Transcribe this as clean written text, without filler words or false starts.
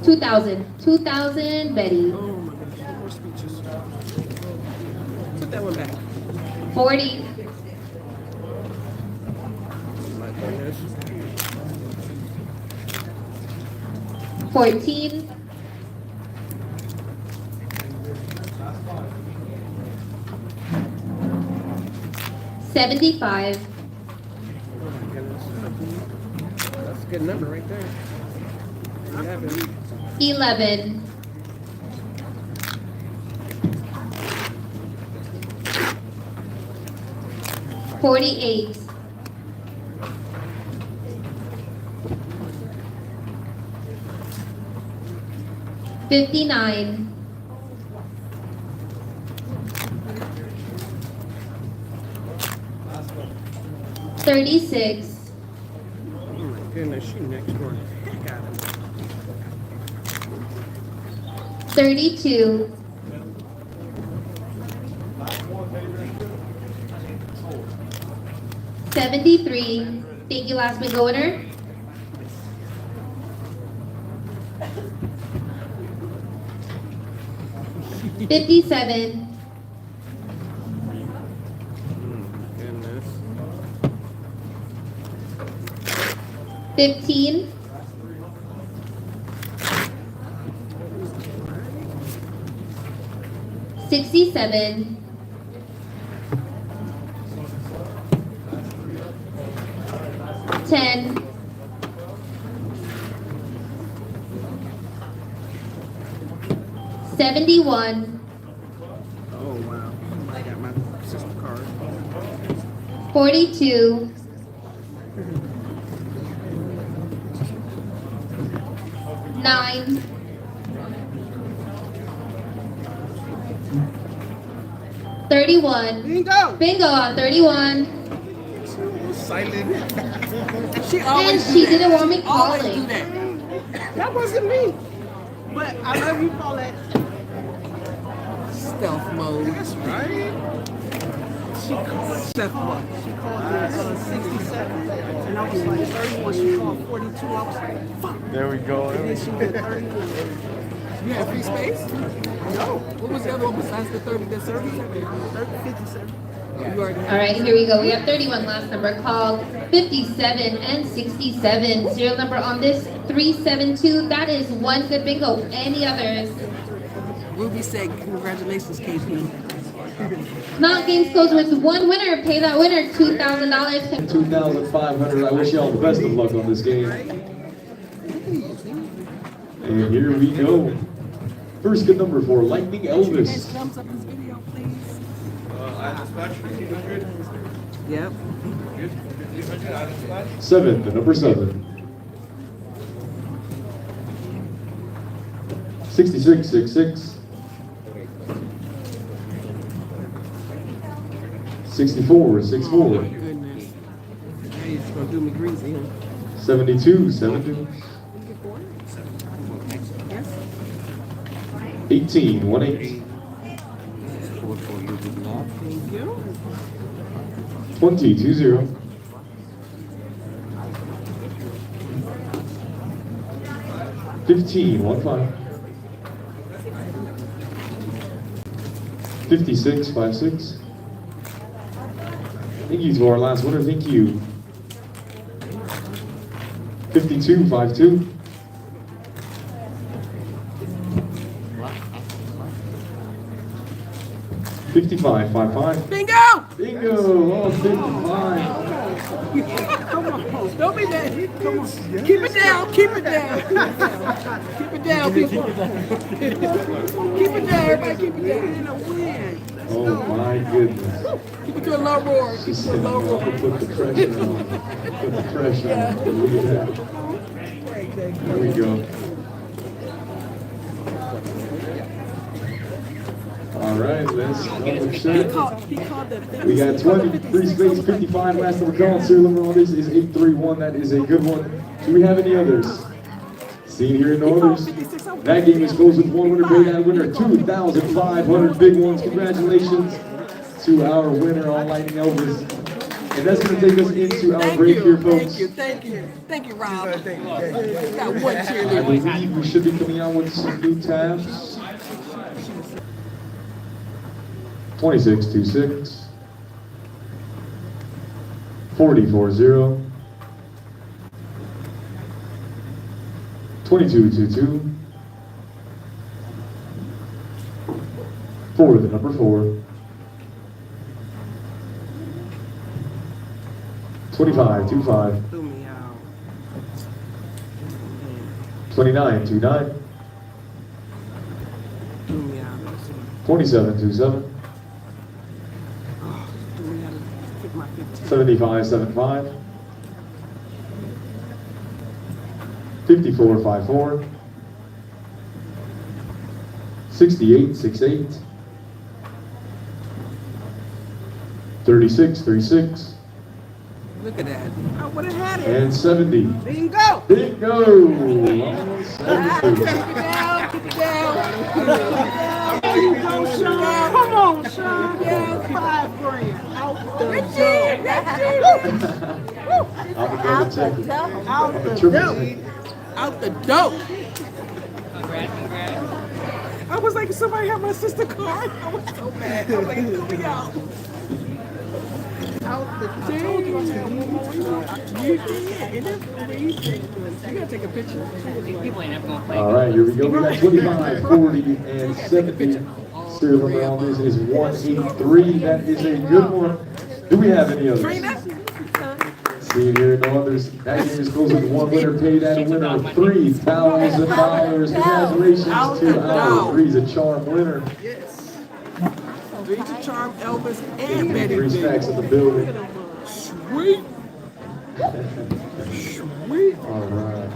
2,000, Betty. Oh my goodness, more speeches. Put that one back. 40, My goodness. 14, 75, Oh my goodness. That's a good number right there. 11. 11, 48, 59, 36, Oh my goodness, she next door. Heck out of 32, 73. Thank you, last bingo winner. 57, Goodness. 15, 67, 10, 71, Oh wow. I got my sister card. 42, 9, 31. Bingo! Bingo on 31. Silent. She And always she do that. didn't want me Always do calling. that. That wasn't me. But I love you, Paulette. Stealth mode. That's right. She called. Stealth what? She called me 67, and I was like 31. She called 42. I was like, fuck. There we go. And then she did 31. You had free space? No, What was the other one besides the 30 that served you? 57. You already All had. right, here we go. We have 31 last number called 57 and 67. Serial number on this 372. That is one good bingo. Any others? Ruby said, congratulations, KP. Non-games goes with one winner. Pay that winner $2,000. 2,500. I wish you all the best of luck on this game. And here we go. First good number for Lightning Elvis. Thumbs up this video, please. Yep. 7, the number 7. 6666. 6464. Goodness. Now you're just gonna do me greasy, huh? 7272. 1818. Thank you. 2020. 1515. 5656. Thank you to our last winner. Thank you. 5252. 5555. Bingo! Bingo! Oh, 55. Come on. Don't be mad. Come on. Keep it down. Keep it down. Keep it down, people. Keep it down, everybody. Keep it down. In a win. Oh my goodness. Keep it to a low roar. She Keep it to said, a low no, roar. put the pressure on. Put the pressure on. Look at that. There we go. All right, let's double He check. called the We got 20, free space, 55, last number called. Serial number on this is 831. That is a good one. Do we have any others? Seen here, no others. That game is closed with one winner. Pay that winner 2,500 big ones. Congratulations to our winner on Lightning Elvis. And that's going to take us into our break here, folks. Thank you, Rob. Thank you. Got one I cheerleader. believe we should be coming out with some new tabs. 2626, 4040, 2222, for the number 4, 2525, Threw me out. 2929, Threw me out. 2727, Threw me out. Pick my 15. 7575, 5454, 6868, 3636, Look at that. I would have had it. and 70. Bingo. Bingo! On 70. Keep it down. There you go, Sean. Come on, Sean. Yeah, $5 grand. Out the I'm a double checker. Out I'm a the triple dope. checker. Out the dope. I was like, somebody have my sister card. I was so mad. I was like, it threw me out. Out the I told you I was going to one more. You did. And that's amazing. You got to take a picture. All right, here we go. We got 25, 40, and 70. Serial number on this is 183. That is a good one. Do we have any others? See here, no others. That game is closed with one winner paid at a winner of $3,000. Congratulations to our Three's a Charm winner. Yes. Three to Charm, Elvis, and And Betty. Three Stacks in the building. Sweet. Sweet. All right.